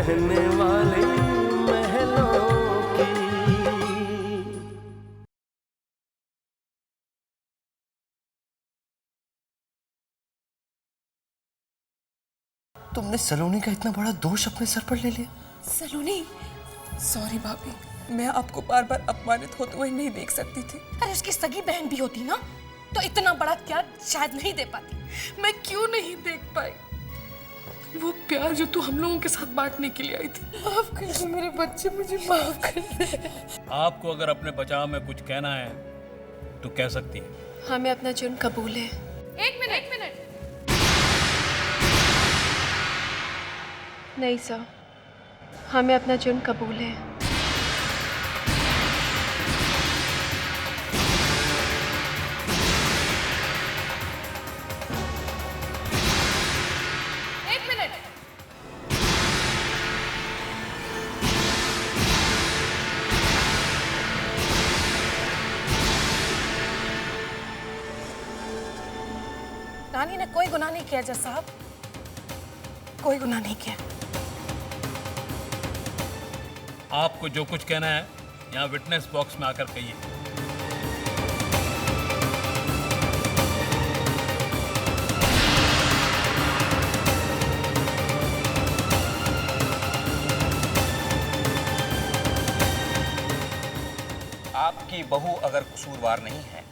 रहने वाले महलों की। तुमने सलोनी का इतना बड़ा दोष अपने सर पर ले लिया। सलोनी, सॉरी भाभी, मैं आपको बार बार अपमानित होते हुए नहीं देख सकती थी। अरे उसकी सगी बहन भी होती ना तो इतना बड़ा त्याग शायद नहीं दे पाती। मैं क्यों नहीं देख पाई वो प्यार जो तू हम लोगों के साथ बांटने के लिए आई थी। माफ कर दो मेरे बच्चे, मुझे माफ कर दे। आपको अगर अपने बचाव में कुछ कहना है तो कह सकती है। हमें अपना जुर्म कबूल है। एक मिनट। नहीं सर, हमें अपना जुर्म कबूल है। एक मिनट। रानी ने कोई गुनाह नहीं किया जज साहब, कोई गुनाह नहीं किया। आपको जो कुछ कहना है यहाँ विटनेस बॉक्स में आकर कहिए। आपकी बहू अगर कसूरवार नहीं है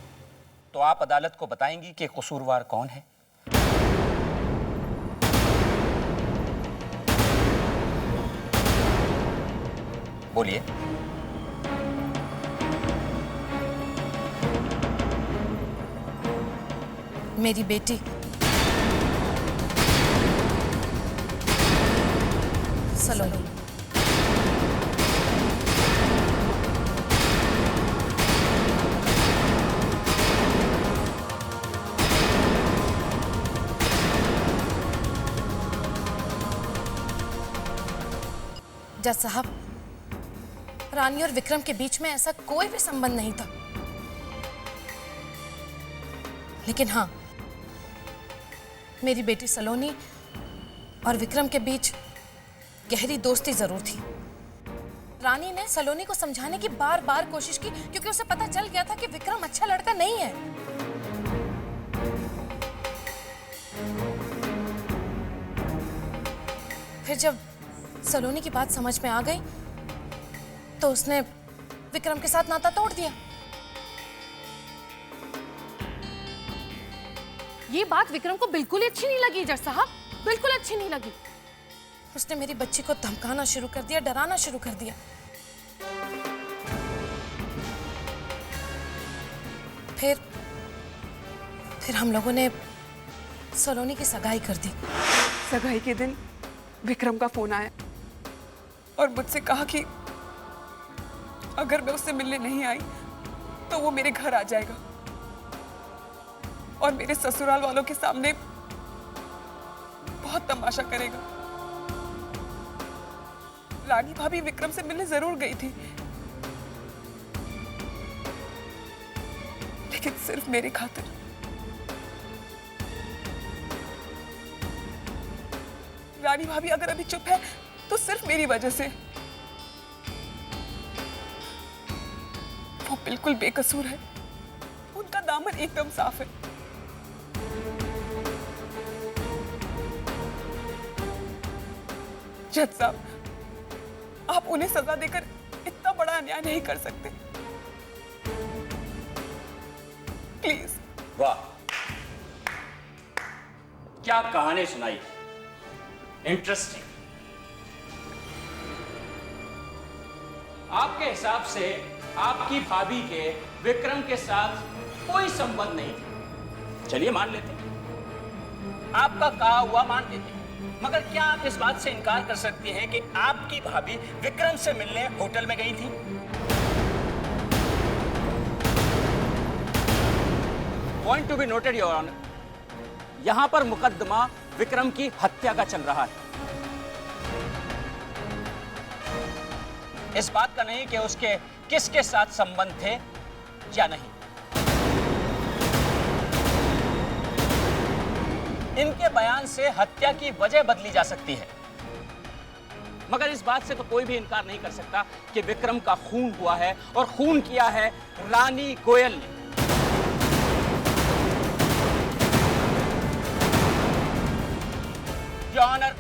तो आप अदालत को बताएंगी कि कसूरवार कौन है? बोलिए। मेरी बेटी सलोनी। जज साहब, रानी और विक्रम के बीच में ऐसा कोई भी संबंध नहीं था, लेकिन हाँ, मेरी बेटी सलोनी और विक्रम के बीच गहरी दोस्ती जरूर थी। रानी ने सलोनी को समझाने की बार बार कोशिश की क्योंकि उसे पता चल गया था कि विक्रम अच्छा लड़का नहीं है। फिर जब सलोनी की बात समझ में आ गई तो उसने विक्रम के साथ नाता तोड़ दिया। ये बात विक्रम को बिल्कुल अच्छी नहीं लगी जज साहब, बिल्कुल अच्छी नहीं लगी। उसने मेरी बच्ची को धमकाना शुरू कर दिया, डराना शुरू कर दिया। फिर हम लोगों ने सलोनी की सगाई कर दी। सगाई के दिन विक्रम का फोन आया और मुझसे कहा कि अगर मैं उससे मिलने नहीं आई तो वो मेरे घर आ जाएगा और मेरे ससुराल वालों के सामने बहुत तमाशा करेगा। रानी भाभी विक्रम से मिलने जरूर गई थी, लेकिन सिर्फ मेरी खातिर। रानी भाभी अगर अभी चुप है तो सिर्फ मेरी वजह से। वो बिल्कुल बेकसूर है, उनका दामन एकदम साफ है। जज साहब, आप उन्हें सजा देकर इतना बड़ा अन्याय नहीं कर सकते, प्लीज। वाह, क्या कहानी सुनाई, इंटरेस्टिंग। आपके हिसाब से आपकी भाभी के विक्रम के साथ कोई संबंध नहीं था। चलिए मान लेते हैं, आपका कहा हुआ मान लेते हैं, मगर क्या आप इस बात से इनकार कर सकती हैं कि आपकी भाभी विक्रम से मिलने होटल में गई थी? Point to be noted your honour, यहां पर मुकदमा विक्रम की हत्या का चल रहा है। इस बात का नहीं कि उसके किसके साथ संबंध थे या नहीं। इनके बयान से हत्या की वजह बदली जा सकती है, मगर इस बात से तो कोई भी इनकार नहीं कर सकता कि विक्रम का खून हुआ है और खून किया है रानी गोयल ने। योर ऑनर,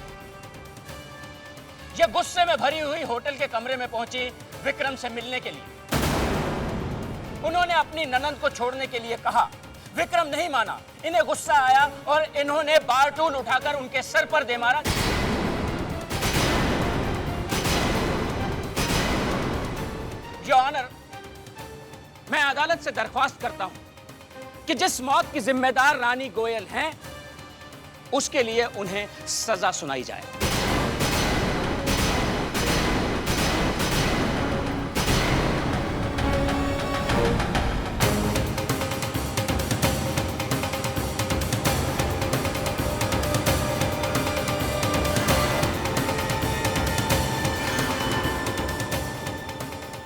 ये गुस्से में भरी हुई होटल के कमरे में पहुंची विक्रम से मिलने के लिए। उन्होंने अपनी ननंद को छोड़ने के लिए कहा। विक्रम नहीं माना, इन्हें गुस्सा आया और इन्होंने बारटूल उठाकर उनके सर पर दे मारा। योर ऑनर, मैं अदालत से दरख्वास्त करता हूं कि जिस मौत की जिम्मेदार रानी गोयल हैं, उसके लिए उन्हें सजा सुनाई जाए।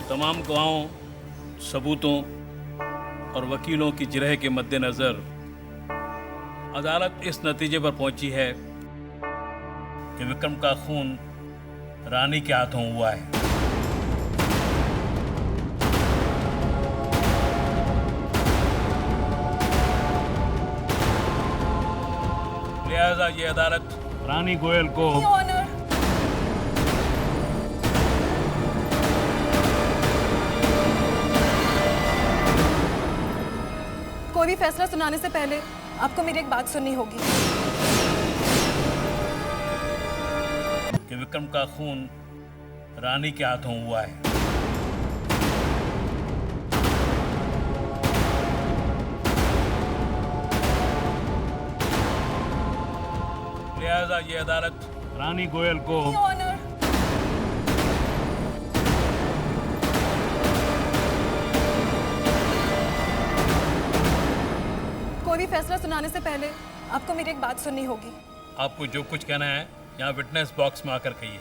तमाम गवाहों, सबूतों और वकीलों की जिरह के मद्देनजर अदालत इस नतीजे पर पहुंची है कि विक्रम का खून रानी के हाथों हुआ है। लिहाजा ये अदालत रानी गोयल को कोई भी फैसला सुनाने से पहले आपको मेरी एक बात सुननी होगी। कि विक्रम का खून रानी के हाथों हुआ है। लिहाजा ये अदालत रानी गोयल को कोई भी फैसला सुनाने से पहले आपको मेरी एक बात सुननी होगी। आपको जो कुछ कहना है यहाँ विटनेस बॉक्स में आकर कहिए।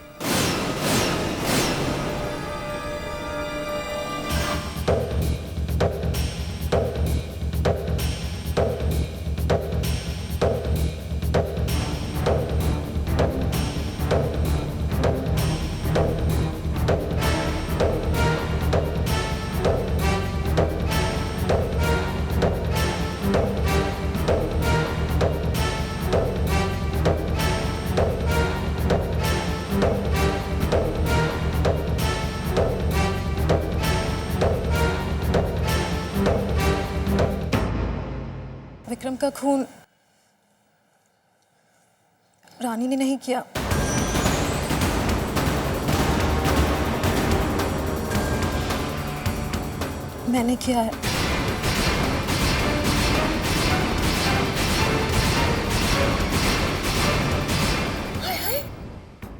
विक्रम का खून रानी ने नहीं किया, मैंने किया है।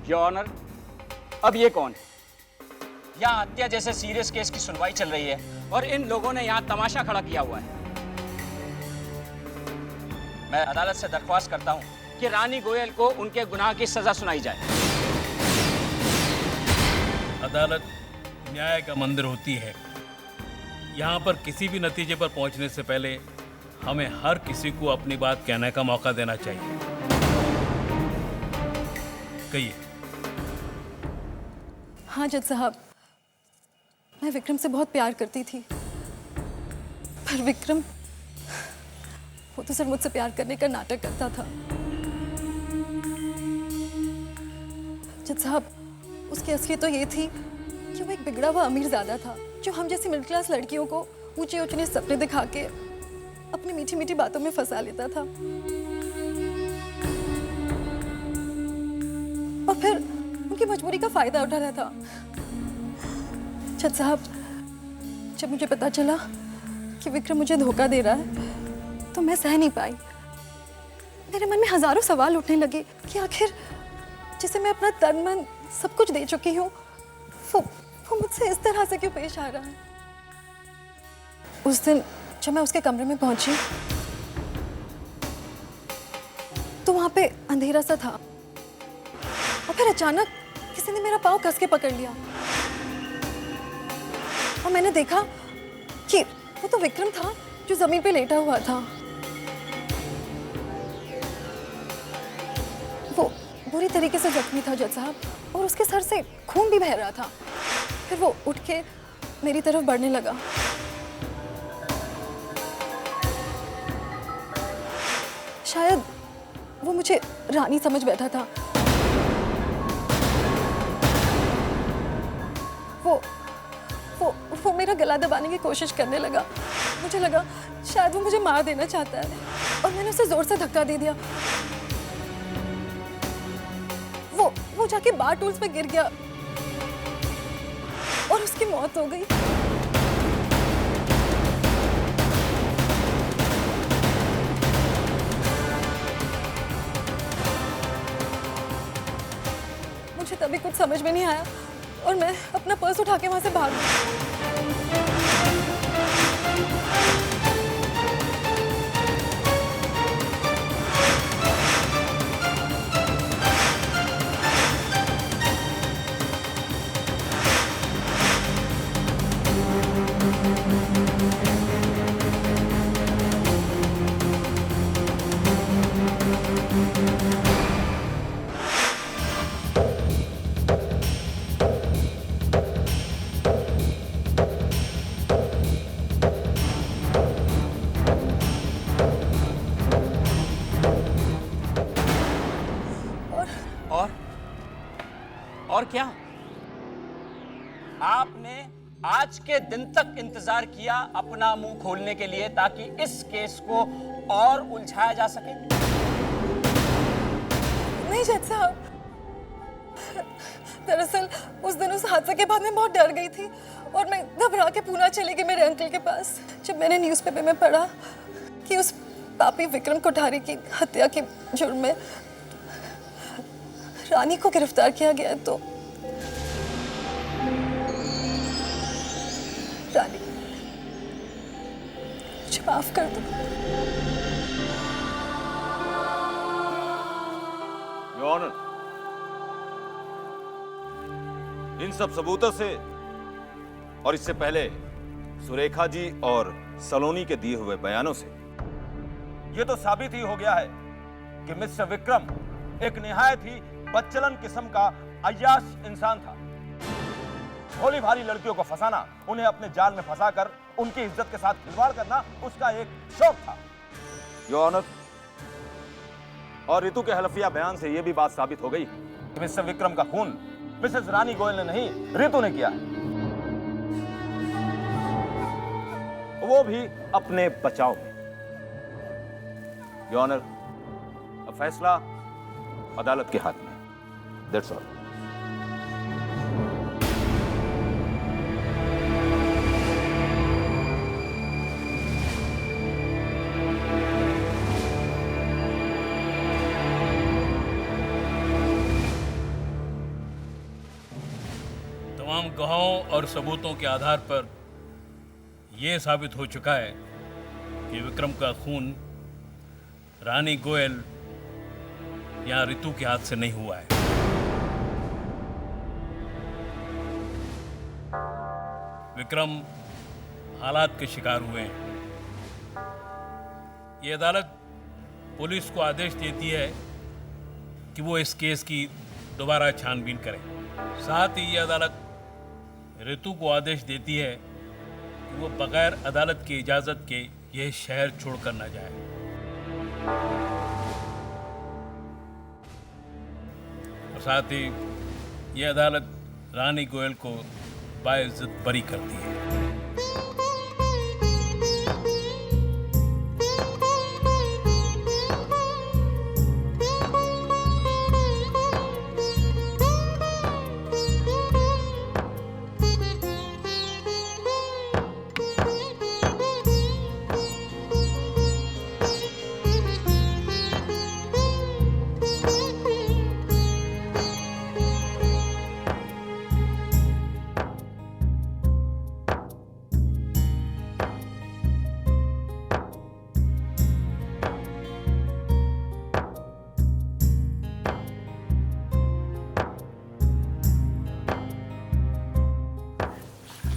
योर ऑनर, अब ये कौन है? यहाँ हत्या जैसे सीरियस केस की सुनवाई चल रही है और इन लोगों ने यहाँ तमाशा खड़ा किया हुआ है। मैं अदालत से दरख्वास्त करता हूँ कि रानी गोयल को उनके गुनाह की सजा सुनाई जाए। अदालत न्याय का मंदिर होती है। यहाँ पर किसी भी नतीजे पर पहुँचने से पहले हमें हर किसी को अपनी बात कहने का मौका देना चाहिए। कहिए। हाँ जज साहब, मैं विक्रम से बहुत प्यार करती थी, पर विक्रम वो तो सिर्फ मुझसे प्यार करने का नाटक करता था। जज साहब, उसकी असलियत तो ये थी कि वो एक बिगड़ा हुआ अमीरजादा था जो हम जैसी मिडिल क्लास लड़कियों को ऊंचे ऊंचे सपने दिखा के अपनी मीठी मीठी बातों में फंसा लेता था और फिर उनकी मजबूरी का फायदा उठा रहा था। जज साहब, जब मुझे पता चला कि विक्रम मुझे धोखा दे रहा है तो मैं सह नहीं पाई। मेरे मन में हजारों सवाल उठने लगे कि आखिर जिसे मैं अपना तन मन सब कुछ दे चुकी हूँ वो मुझसे इस तरह से क्यों पेश आ रहा है। उस दिन जब मैं उसके कमरे में पहुंची तो वहां पे अंधेरा सा था और फिर अचानक किसी ने मेरा पाँव कस के पकड़ लिया और मैंने देखा कि वो तो विक्रम था जो जमीन पे लेटा हुआ था। वो बुरी तरीके से जख्मी था जज साहब। और उसके सर से खून भी बह रहा था। फिर वो उठ के मेरी तरफ बढ़ने लगा। शायद वो मुझे रानी समझ बैठा था। वो मेरा गला दबाने की कोशिश करने लगा। मुझे लगा शायद वो मुझे मार देना चाहता है और मैंने उसे जोर से धक्का दे दिया। वो जाके बार टूल्स पे गिर गया और उसकी मौत हो गई। मुझे तभी कुछ समझ में नहीं आया और मैं अपना पर्स उठा के वहां से भाग गई। और क्या? आपने आज के दिन तक इंतजार किया अपना मुंह खोलने के लिए ताकि इस केस को और उलझाया जा सके? नहीं जज साहब, दरअसल उस दिन उस हादसे के बाद मैं बहुत डर गई थी और मैं घबरा के पूना चली गई मेरे अंकल के पास। जब मैंने न्यूज़पेपर में पढ़ा कि उस पापी विक्रम कोठारी की हत्या के जुर्म में रानी को गिरफ्तार किया गया है, तो रानी मुझे माफ कर दो। योर ऑनर, इन सब सबूतों से और इससे पहले सुरेखा जी और सलोनी के दिए हुए बयानों से यह तो साबित ही हो गया है कि मिस्टर विक्रम एक निहायत ही बदचलन किस्म का अय्याश इंसान था। भोली भाली लड़कियों को फंसाना, उन्हें अपने जाल में फंसाकर उनकी इज्जत के साथ खिलवाड़ करना उसका एक शौक था। योर ऑनर, और ऋतु के हलफिया बयान से यह भी बात साबित हो गई कि मिस्टर विक्रम का खून मिसेस रानी गोयल ने नहीं, ऋतु ने किया है, वो भी अपने बचाव में। योर ऑनर, अब फैसला अदालत के हाथ में। That's all. तमाम गवाहों और सबूतों के आधार पर यह साबित हो चुका है कि विक्रम का खून रानी गोयल या ऋतु के हाथ से नहीं हुआ है। विक्रम हालात के शिकार हुए हैं। ये अदालत पुलिस को आदेश देती है कि वो इस केस की दोबारा छानबीन करे। साथ ही ये अदालत ऋतु को आदेश देती है कि वो बगैर अदालत की इजाज़त के यह शहर छोड़कर न जाए। और साथ ही ये अदालत रानी गोयल को बाइज्जत बरी करती है।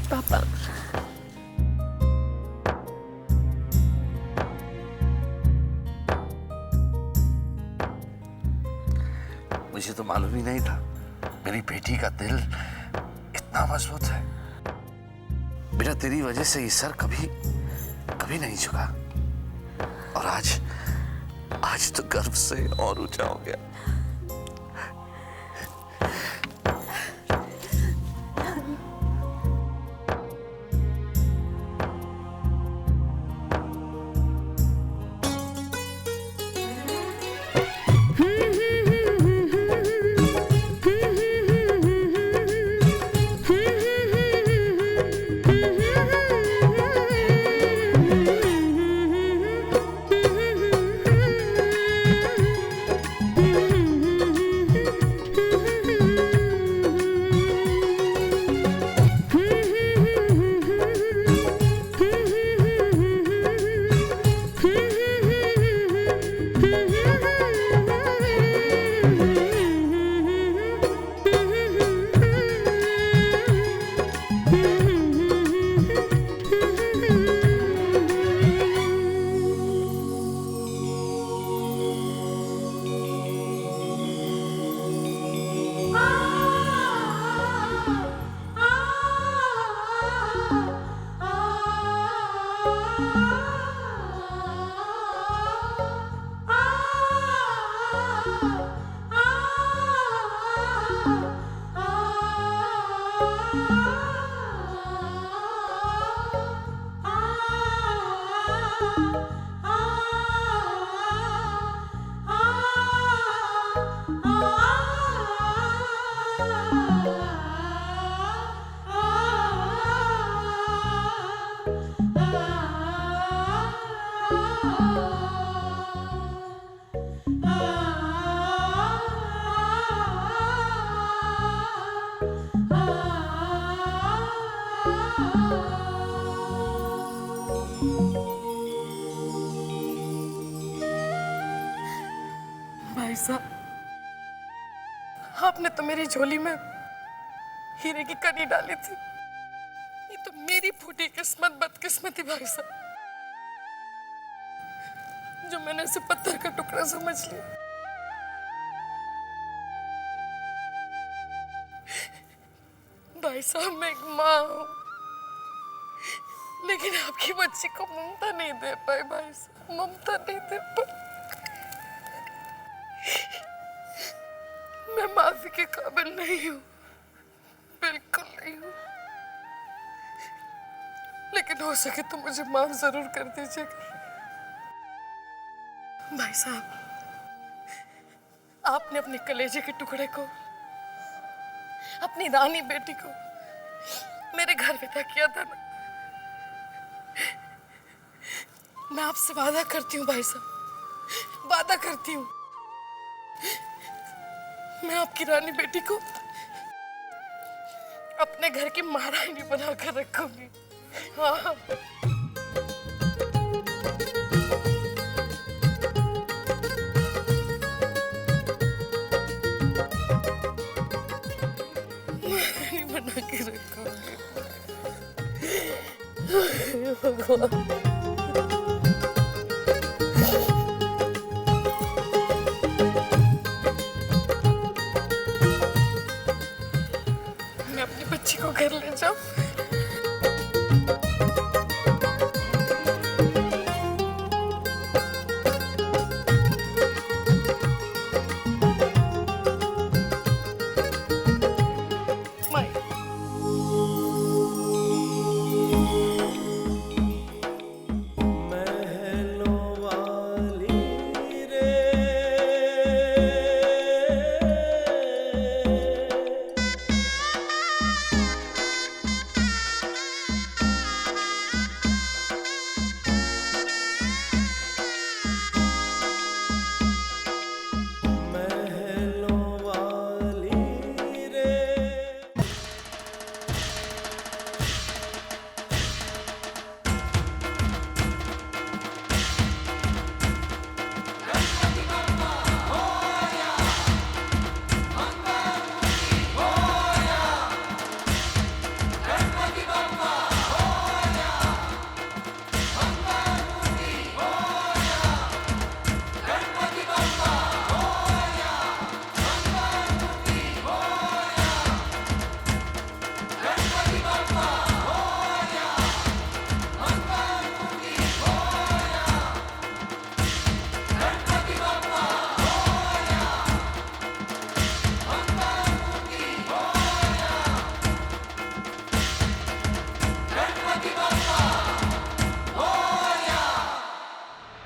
पापा, मुझे तो मालूम ही नहीं था मेरी बेटी का दिल इतना मजबूत है, बिना तेरी वजह से ये सर कभी कभी नहीं झुका, और आज तो गर्व से और ऊंचा हो गया। भाई साहब, आपने तो मेरी झोली में हीरे की कड़ी डाली थी। ये तो मेरी फूटी किस्मत, बदकिस्मती भाई साहब, जो मैंने उसे पत्थर का टुकड़ा समझ लिया। भाई साहब, मैं एक माँ हूँ, लेकिन आपकी बच्ची को ममता नहीं दे पाई। भाई साहब, ममता नहीं दे पाई। मैं माफी के काबिल नहीं हूँ, बिल्कुल नहीं हूँ, लेकिन हो सके तो मुझे माफ जरूर कर दीजिएगा। भाई साहब, आपने अपने कलेजे के टुकड़े को, अपनी रानी बेटी को मेरे घर विदा किया था ना। मैं आपसे वादा करती हूँ भाई साहब, वादा करती हूँ, मैं आपकी रानी बेटी को अपने घर की महारानी बनाकर रखूंगी। हाँ। महारानी बना के रखूंगी। भगवान। मैं अपनी बच्ची को घर ले जाऊं।